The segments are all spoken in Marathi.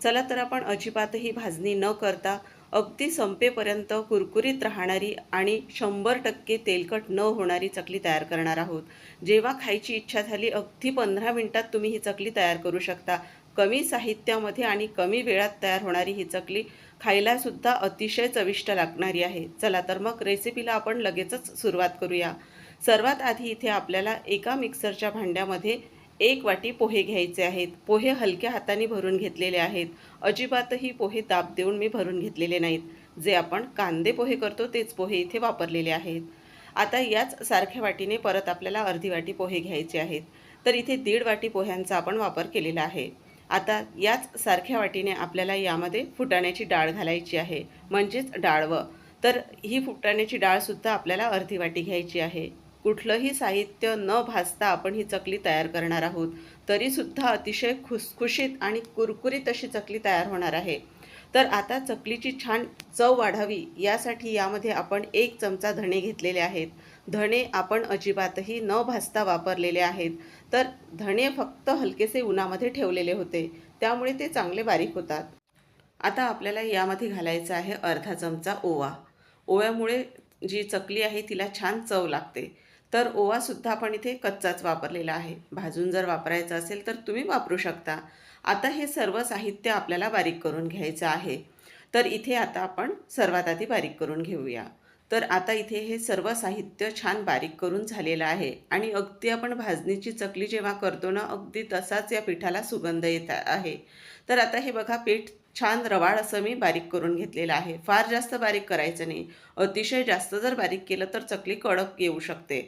चला तर आपण अजिबातही भाजणी न करता अगदी संपेपर्यंत कुरकुरीत राहणारी आणि 100% तेलकट न होणारी चकली तयार करणार आहोत. जेव्हा खायची इच्छा झाली अगदी 15 मिनिटात तुम्ही ही चकली तयार करू शकता. कमी साहित्यामध्ये आणि कमी वेळात तयार होणारी ही चकली खायलासुद्धा अतिशय चविष्ट लागणारी आहे. चला तर मग रेसिपीला आपण लगेचच सुरुवात करूया. सर्वात आधी इथे आपल्याला एका मिक्सरच्या भांड्यामध्ये 1 वाटी पोहे घ्यायचे आहेत. पोहे हलक्या हाताने भरून घेतलेले आहेत. अजिबातही पोहे दाब देऊन मी भरून घेतलेले नाहीत. जे आपण कांदे पोहे करतो तेच पोहे इथे वापरलेले आहेत. आता याच सारख्या वाटीने परत आपल्याला अर्धी वाटी पोहे घ्यायचे आहेत. तर इथे 1.5 वाटी पोह्यांचा आपण वापर केलेला आहे. आता याच सारख्या वाटीने आपल्याला यामध्ये फुटाण्याची डाळ घालायची आहे, म्हणजेच डाळवं. तर ही फुटाण्याची डाळसुद्धा आपल्याला अर्धी वाटी घ्यायची आहे. कुठलंही साहित्य न भाजता आपण ही चकली तयार करणार आहोत. तरीसुद्धा अतिशय खुसखुशीत आणि कुरकुरीत अशी चकली तयार होणार आहे. तर आता चकलीची छान चव वाढावी यासाठी यामध्ये आपण 1 चमचा धणे घेतलेले आहेत. धणे आपण अजिबातही न भाजता वापरलेले आहेत. तर धणे फक्त हलकेसे उन्हामध्ये ठेवलेले होते, त्यामुळे ते चांगले बारीक होतात. आता आपल्याला यामध्ये घालायचा आहे अर्धा चमचा ओवा. ओव्यामुळे जी चकली आहे तिला छान चव लागते. तर ओवासुद्धा आपण इथे कच्चाच वापरलेला आहे. भाजून जर वापरायचा असेल तर तुम्ही वापरू शकता. आता हे सर्व साहित्य आपल्याला बारीक करून घ्यायचं आहे. तर इथे आता आपण सर्वात आधी बारीक करून घेऊया. तर आता इथे हे सर्व साहित्य छान बारीक करून झालेलं आहे आणि अगदी आपण भाजणीची चकली जेव्हा करतो ना, अगदी तसाच या पिठाला सुगंध येत आहे. तर आता हे बघा, पीठ छान रवाळ असं मी बारीक करून घेतलेलं आहे. फार जास्त बारीक करायचं नाही. अतिशय जास्त जर बारीक केलं तर चकली कडक येऊ शकते.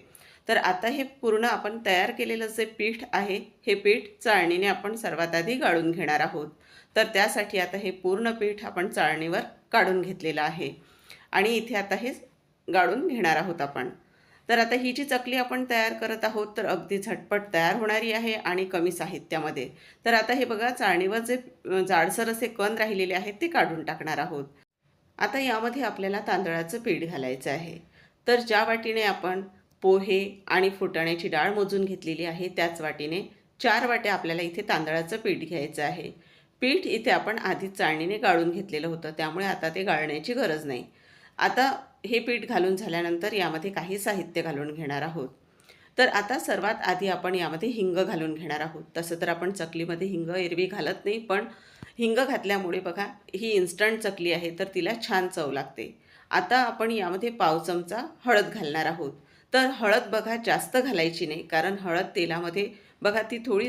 तर आता हे पूर्ण आपण तयार केलेलं जे पीठ आहे, हे पीठ चाळणीने आपण सर्वात आधी गाळून घेणार आहोत. तर त्यासाठी आता हे पूर्ण पीठ आपण चाळणीवर काढून घेतलेलं आहे आणि इथे आता हे गाळून घेणार आहोत आपण. तर आता ही जी चकली आपण तयार करत आहोत तर अगदी झटपट तयार होणारी आहे आणि कमी साहित्यामध्ये. तर आता हे बघा, चाळणीवर जे जाडसर असे कण राहिलेले आहेत ते काढून टाकणार आहोत. आता यामध्ये आपल्याला तांदळाचं पीठ घालायचं आहे. तर ज्या वाटीने आपण पोहे आणि फुटाण्याची डाळ मोजून घेतलेली आहे त्याच वाटीने 4 वाट्या आपल्याला इथे तांदळाचं पीठ घ्यायचं आहे. पीठ इथे आपण आधीच चाळणीने गाळून घेतलेलं होतं, त्यामुळे आता ते गाळण्याची गरज नाही. आता हे पीठ घालून झाल्यानंतर यामध्ये काही साहित्य घालून घेणार आहोत. तर आता सर्वात आधी आपण यामध्ये हिंग घालून घेणार आहोत. तसं तर आपण चकलीमध्ये हिंग एरवी घालत नाही, पण हिंग घातल्यामुळे बघा, ही इन्स्टंट चकली आहे तर तिला छान चव लागते. आता आपण यामध्ये पाव चमचा हळद घालणार आहोत. तर हळद बघा जास्त घालायची नाही, कारण हळद तेलामध्ये बघा ती थोडी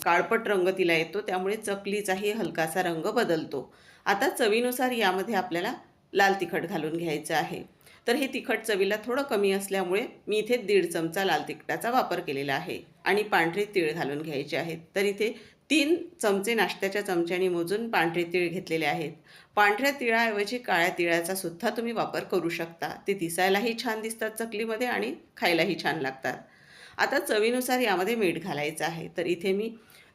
काळपट रंग तिला येतो, त्यामुळे चकलीचाही हलकासा रंग बदलतो. आता चवीनुसार यामध्ये आपल्याला लाल तिखट घालून घ्यायचं आहे. तर हे तिखट चवीला थोडं कमी असल्यामुळे मी इथे 1.5 चमचा लाल तिखटाचा वापर केलेला आहे आणि पांढरे तीळ घालून घ्यायचे आहेत. तर इथे 3 चमचे नाश्त्याच्या चमच्याने मोजून पांढरे तीळ घेतलेले आहेत. पांढऱ्या तिळाऐवजी काळ्या तिळाचा सुद्धा तुम्ही वापर करू शकता. ते दिसायलाही छान दिसतात चकलीमध्ये आणि खायलाही छान लागतात. आता चवीनुसार यामध्ये मीठ घालायचं आहे. तर इथे मी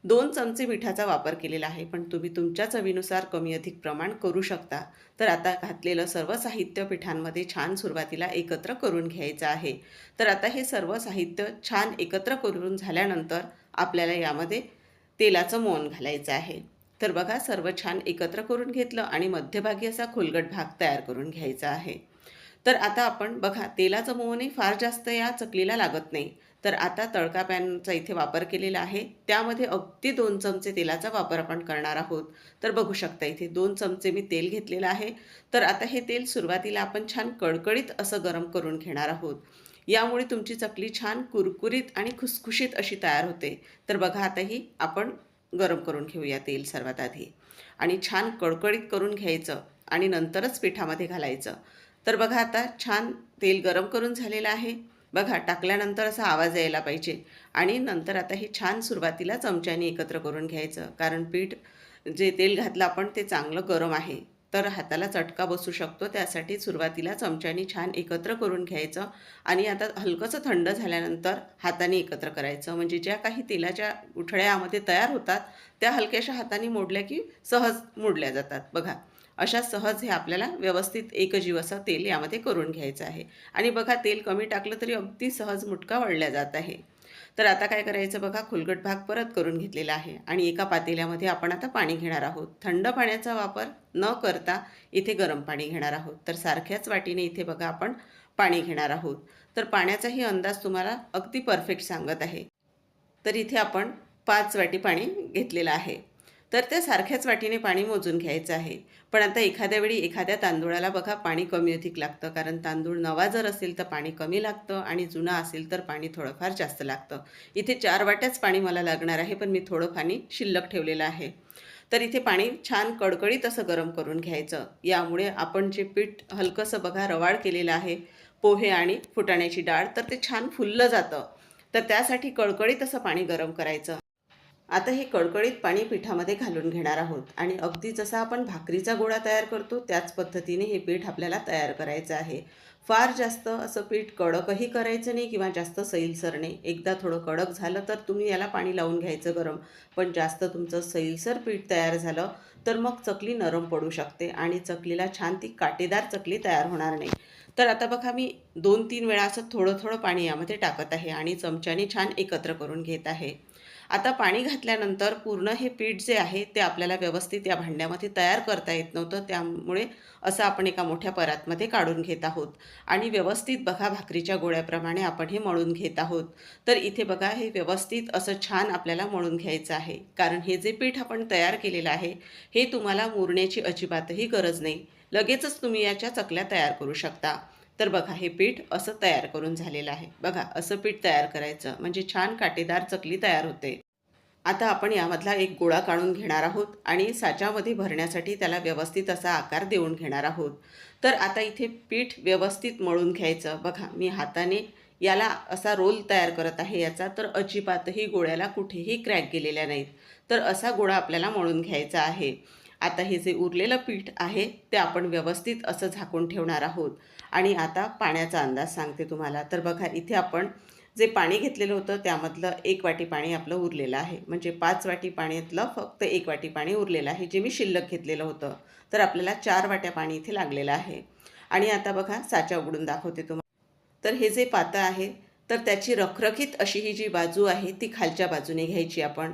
2 चमचे मिठाचा वापर केलेला आहे, पण तुम्ही तुमच्या चवीनुसार कमी अधिक प्रमाण करू शकता. तर आता घातलेलं सर्व साहित्य पिठांमध्ये छान सुरुवातीला एकत्र करून घ्यायचं आहे. तर आता हे सर्व साहित्य छान एकत्र करून झाल्यानंतर आपल्याला यामध्ये तेलाचं मोहन घालायचं आहे. तर बघा, सर्व छान एकत्र करून घेतलं आणि मध्यभागी असा खोलगट भाग तयार करून घ्यायचा आहे. तर आता आपण बघा, तेलाचं मोहनही फार जास्त या चकलीला लागत नाही. तर आता तळका पॅनचा इथे वापर केलेला आहे. त्यामध्ये अगदी 2 चमचे तेलाचा वापर आपण करणार आहोत. तर बघू शकता इथे 2 चमचे मी तेल घेतलेलं आहे. तर आता हे तेल सुरुवातीला आपण छान कडकडीत असं गरम करून घेणार आहोत. यामुळे तुमची चकली छान कुरकुरीत आणि खुसखुशीत अशी तयार होते. तर बघा, आता ही आपण गरम करून घेऊया तेल सर्वात आधी आणि छान कडकडीत करून घ्यायचं आणि नंतरच पिठामध्ये घालायचं. तर बघा, आता छान तेल गरम करून झालेलं आहे. बघा, टाकल्यानंतर असा आवाज यायला पाहिजे आणि नंतर आता हे छान सुरुवातीला चमच्याने एकत्र करून घ्यायचं, कारण पीठ जे तेल घातलं आपण ते चांगलं गरम आहे. तर हाताला चटका बसू शकतो, त्यासाठी सुरुवातीला चमच्याने छान एकत्र करून घ्यायचं आणि आता हलकंसं थंड झाल्यानंतर हाताने एकत्र करायचं. म्हणजे ज्या काही तेलाच्या गुठळ्या यामध्ये तयार होतात त्या हलक्याशा हाताने मोडल्या की सहज मोडल्या जातात. बघा, अशा सहज हे आपल्याला व्यवस्थित एकजीव असं तेल यामध्ये करून घ्यायचं आहे आणि बघा, तेल कमी टाकलं तरी अगदी सहज मुटका वळल्या जात आहे. तर आता काय करायचं बघा, खुलगट भाग परत करून घेतलेला आहे आणि एका पातेल्यामध्ये आपण आता पाणी घेणार आहोत. थंड पाण्याचा वापर न करता इथे गरम पाणी घेणार आहोत. तर सारख्याच वाटीने इथे बघा आपण पाणी घेणार आहोत. तर पाण्याचाही अंदाज तुम्हाला अगदी परफेक्ट सांगत आहे. तर इथे आपण 5 वाटी पाणी घेतलेलं आहे. तर त्या सारख्याच वाटीने पाणी मोजून घ्यायचं आहे. पण आता एखाद्या वेळी एखाद्या तांदूळाला बघा पाणी कमी अधिक लागतं, कारण तांदूळ नवा जर असेल तर पाणी कमी लागतं आणि जुना असेल तर पाणी थोडंफार जास्त लागतं. इथे 4 वाट्याच पाणी मला लागणार आहे, पण मी थोडं पाणी शिल्लक ठेवलेलं आहे. तर इथे पाणी छान कडकडीत असं गरम करून घ्यायचं. यामुळे आपण जे पीठ हलकंसं बघा रवाळ केलेलं आहे, पोहे आणि फुटाण्याची डाळ, तर ते छान फुललं जातं. तर त्यासाठी कळकळीत असं पाणी गरम करायचं. आता हे कळकळीत पाणी पिठामध्ये घालून घेणार आहोत आणि अगदी जसा आपण भाकरीचा गोळा तयार करतो त्याच पद्धतीने हे पीठ आपल्याला तयार करायचं आहे. फार जास्त असं पीठ कडकही करायचं नाही किंवा जास्त सैलसर नाही. एकदा थोडं कडक झालं तर तुम्ही याला पाणी लावून घ्यायचं गरम. पण जास्त तुमचं सैलसर पीठ तयार झालं तर मग चकली नरम पडू शकते आणि चकलीला छान ती काटेदार चकली तयार होणार नाही. तर आता बघा मी 2-3 वेळा असं थोडं थोडं पाणी यामध्ये टाकत आहे आणि चमच्याने छान एकत्र करून घेत आहे. आता पाणी घातल्यानंतर पूर्ण हे पीठ जे आहे ते आपल्याला व्यवस्थित या भांड्यामध्ये तयार करता येत नव्हतं. त्यामुळे असं आपण एका मोठ्या परातमध्ये काढून घेत आहोत आणि व्यवस्थित बघा भाकरीच्या गोळ्याप्रमाणे आपण हे मळून घेत आहोत. तर इथे बघा हे व्यवस्थित असं छान आपल्याला मळून घ्यायचं आहे, कारण हे जे पीठ आपण तयार केलेलं आहे हे तुम्हाला मुरण्याची अजिबातही गरज नाही. लगेचच तुम्ही याच्या चकल्या तयार करू शकता. तर बघा हे पीठ असं तयार करून झालेलं आहे. बघा असं पीठ तयार करायचं म्हणजे छान काटेदार चकली तयार होते. आता आपण यामधला एक गोळा काढून घेणार आहोत आणि साच्यामध्ये भरण्यासाठी त्याला व्यवस्थित असा आकार देऊन घेणार आहोत. तर आता इथे पीठ व्यवस्थित मळून घ्यायचं. बघा मी हाताने याला असा रोल तयार करत आहे याचा, तर अजिबातही गोळ्याला कुठेही क्रॅक गेलेल्या नाहीत. तर असा गोळा आपल्याला मळून घ्यायचा आहे. आता हे जे उरलेलं पीठ आहे ते आपण व्यवस्थित असं झाकून ठेवणार आहोत आणि आता पाण्याचा अंदाज सांगते तुम्हाला. तर बघा इथे आपण जे पाणी घेतलेलं होतं त्यामधलं 1 वाटी पाणी आपलं उरलेलं आहे. म्हणजे 5 वाटी पाण्यातलं फक्त 1 वाटी पाणी उरलेलं आहे, जे मी शिल्लक घेतलेलं होतं. तर आपल्याला 4 वाट्या पाणी इथे लागलेलं आहे. आणि आता बघा साचा उघडून दाखवते तुम्हाला. तर हे जे पातं आहे तर त्याची रखरखीत अशी ही जी बाजू आहे ती खालच्या बाजूने घ्यायची आपण.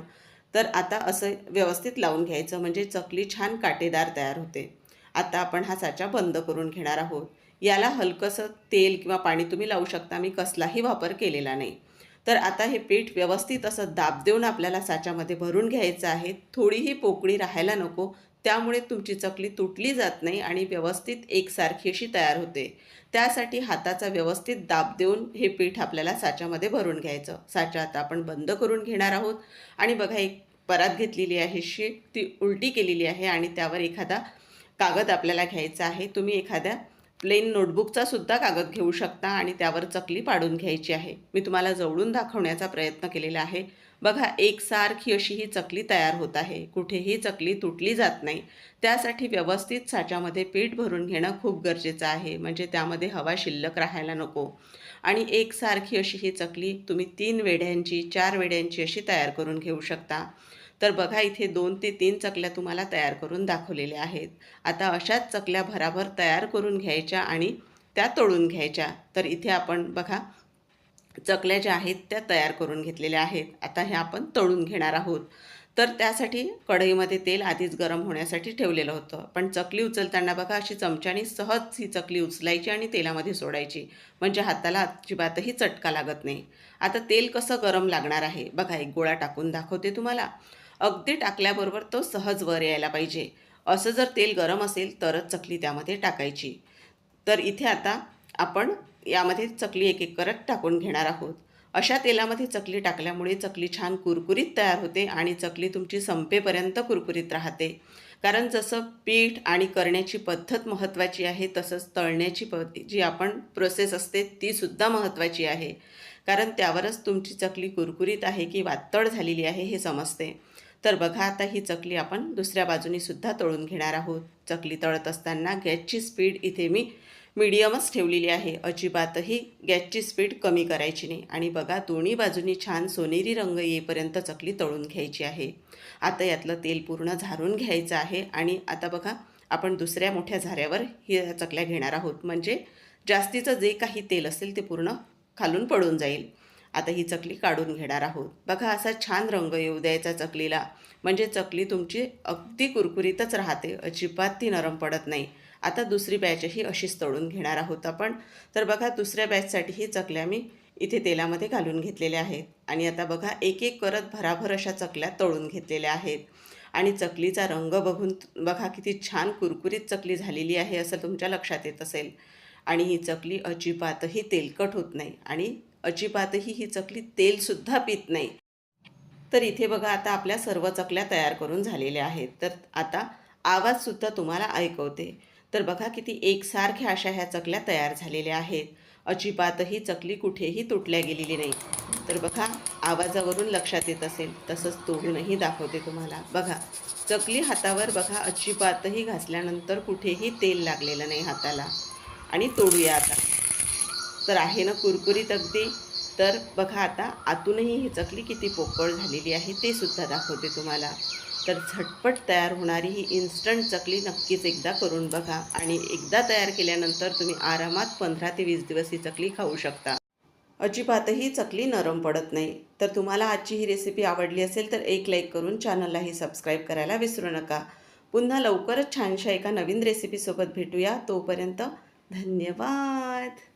तर आता असं व्यवस्थित लावून घ्यायचं म्हणजे चकली छान काटेदार तयार होते. आता आपण हा साचा बंद करून घेणार आहोत. याला हलकंसं तेल किंवा पाणी तुम्ही लावू शकता. मी कसलाही वापर केलेला नाही. तर आता हे पीठ व्यवस्थित असं दाब देऊन आपल्याला साच्यामध्ये भरून घ्यायचं आहे. थोडीही पोकळी राहायला नको. त्यामुळे तुमची चकली तुटली जात नाही आणि व्यवस्थित एकसारखी अशी तयार होते. त्यासाठी हाताचा व्यवस्थित दाब देऊन हे पीठ आपल्याला साच्यामध्ये भरून घ्यायचं. साचा आता आपण बंद करून घेणार आहोत आणि बघा एक परात घेतलेली आहे अशी, ती उलटी केलेली आहे आणि त्यावर एखादा कागद आपल्याला घ्यायचा आहे. तुम्ही एखाद्या प्लेन नोटबुकचा सुद्धा कागद घेऊ शकता आणि त्यावर चकली पाडून घ्यायची आहे. मी तुम्हाला जवळून दाखवण्याचा प्रयत्न केलेला आहे. बघा एकसारखी अशी ही चकली तयार होत आहे. कुठेही चकली तुटली जात नाही. त्यासाठी व्यवस्थित साच्यामध्ये पीठ भरून घेणं खूप गरजेचं आहे, म्हणजे त्यामध्ये हवा शिल्लक राहायला नको. आणि एकसारखी अशी ही चकली तुम्ही 3 वेढ्यांची 4 वेढ्यांची अशी तयार करून घेऊ शकता. तर बघा इथे 2 ते 3 चकल्या तुम्हाला तयार करून दाखवलेल्या आहेत. आता अशाच चकल्या भराभर तयार करून घ्यायच्या आणि त्या तळून घ्यायच्या. तर इथे आपण बघा चकल्या ज्या आहेत त्या तयार करून घेतलेल्या आहेत. आता ह्या आपण तळून घेणार आहोत. तर त्यासाठी कढईमध्ये तेल आधीच गरम होण्यासाठी ठेवलेलं होतं. पण चकली उचलताना बघा अशी चमच्याने सहज ही चकली उचलायची आणि तेलामध्ये सोडायची, म्हणजे हाताला अजिबातही चटका लागत नाही. आता तेल कसं गरम लागणार आहे बघा, एक गोळा टाकून दाखवते तुम्हाला. अगदी टाकल्याबरोबर तो सहज वर यायला पाहिजे. असं जर तेल गरम असेल तरच चकली त्यामध्ये टाकायची. तर इथे आता आपण यामध्ये चकली एक एक करत टाकून घेणार आहोत. अशा तेलामध्ये चकली टाकल्यामुळे चकली छान कुरकुरीत तयार होते आणि चकली तुमची संपेपर्यंत कुरकुरीत राहते. कारण जसं पीठ आणि करण्याची पद्धत महत्त्वाची आहे, तसंच तळण्याची जी आपण प्रोसेस असते तीसुद्धा महत्त्वाची आहे. कारण त्यावरच तुमची चकली कुरकुरीत आहे की वातळ झालेली आहे हे समजते. तर बघा आता ही चकली आपण दुसऱ्या बाजूनी सुद्धा तळून घेणार आहोत. चकली तळत असताना गॅसची स्पीड इथे मी मीडियमच ठेवलेली आहे. अजिबातही गॅसची स्पीड कमी करायची नाही. आणि बघा दोन्ही बाजूनी छान सोनेरी रंग येईपर्यंत चकली तळून घ्यायची आहे. आता यातलं तेल पूर्ण झारून घ्यायचं आहे आणि आता बघा आपण दुसऱ्या मोठ्या झाऱ्यावर ही चकल्या घेणार आहोत, म्हणजे जास्तीचं जे काही तेल असेल ते पूर्ण खालून पडून जाईल. आता ही चकली काढून घेणार आहोत. बघा असा छान रंग येऊ द्यायचा चकलीला, म्हणजे चकली तुमची अगदी कुरकुरीतच राहते, अजिबात ती नरम पडत नाही. आता दुसरी बॅचही अशीच तळून घेणार आहोत आपण. तर बघा दुसऱ्या बॅचसाठीही चकल्या मी इथे तेलामध्ये घालून घेतलेल्या आहेत आणि आता बघा एक एक करत भराभर अशा चकल्या तळून घेतलेल्या आहेत. आणि चकलीचा रंग बघून बघा किती छान कुरकुरीत चकली झालेली आहे असं तुमच्या लक्षात येत असेल. आणि ही चकली अजिबातही तेलकट होत नाही आणि अजिबातही ही चकली तेलसुद्धा पित नाही. तर इथे बघा आता आपल्या सर्व चकल्या तयार करून झालेल्या आहेत. तर आता आवाजसुद्धा तुम्हाला ऐकवते. तर बघा किती एकसारख्या अशा ह्या चकल्या तयार झालेल्या आहेत. अजिबातही चकली कुठेही तुटल्या गेलेली नाही. तर बघा आवाजावरून लक्षात येत असेल, तसंच तोडूनही दाखवते तुम्हाला. बघा चकली हातावर बघा अजिबातही घासल्यानंतर कुठेही तेल लागलेलं नाही हाताला. आणि तोडूया आता. तर आहे ना कुरकुरीत अगदी. तर बघा आता आतूनही ही चकली किती पोकळ झालेली आहे ते सुद्धा दाखवते तुम्हाला. तर झटपट तयार होणारी ही इन्स्टंट चकली नक्कीच एकदा करून बघा आणि एकदा तयार केल्यानंतर तुम्ही आरामात 15 ते 20 दिवस ही चकली खाऊ शकता. अजिबातही चकली नरम पडत नाही. तर तुम्हाला आजची ही रेसिपी आवडली असेल तर एक लाईक करून चॅनललाही सबस्क्राईब करायला विसरू नका. पुन्हा लवकरच छानशा एका नवीन रेसिपीसोबत भेटूया. तोपर्यंत धन्यवाद.